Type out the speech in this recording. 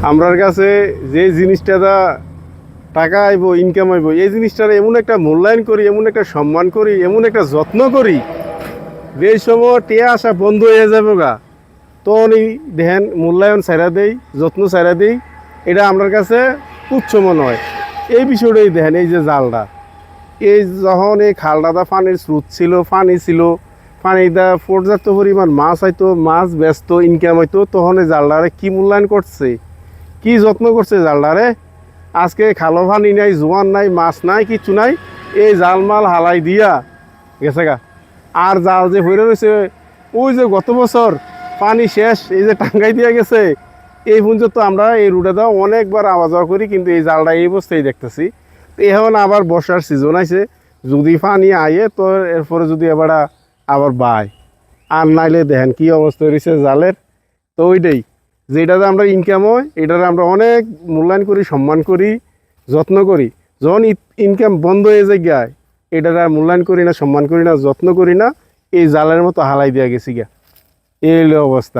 আমরার কাছে যে জিনিসটা টাকা আইব ইনকাম আইব এই জিনিসটার এমন একটা মূল্যায়ন করি, এমন একটা সম্মান করি, এমন একটা যত্ন করি, যে সময় টিয়া আসা বন্ধ হয়ে যাবে গা তখন এই দেখেন মূল্যায়ন ছাইরা দেই, যত্ন ছাইরা দেই। এটা আমার কাছে তুচ্ছ মনে হয়। এই বিষয়টাই দেখেন, এই যে জালটা, এই যখন এই খালটাতে পানির স্রোত ছিল, পানি ছিল, পানিটা পর্যাপ্ত পরিমাণ মাছ হয়তো, মাছ ব্যস্ত ইনকাম হইতো, তখন এই জালটারে কি মূল্যায়ন করছে, কি যত্ন করছে জালটারে। আজকে খালো পানি নাই, জোয়ান নাই, মাছ নাই, কিছু নাই, এই জাল মাল হালাই দিয়া গেছে গা। আর জাল যে হয়ে রয়েছে, ওই যে গত বছর পানি শেষ, এই যে টাঙ্গাই দিয়া গেছে, এই পর্যন্ত আমরা এই রুটে দাও অনেকবার আওয়া যাওয়া করি, কিন্তু এই জালটা এই অবস্থায় দেখতেছি। তো এখন আবার বর্ষার সিজন আছে, যদি পানি আয়ে তো এরপরে যদি আবার বায়, আর নাইলে দেখেন কি অবস্থা রয়েছে জালের। তো ওইটাই, যেটাতে আমরা ইনকাম হয় এটাতে আমরা অনেক মূল্যায়ন করি, সম্মান করি, যত্ন করি। যখন ইনকাম বন্ধ হয়ে যায় গায়, এটাতে আর মূল্যায়ন করি না, সম্মান করি না, যত্ন করি না, এই জালের মতো হালাই দেওয়া গেছি গা। এই হলো অবস্থা।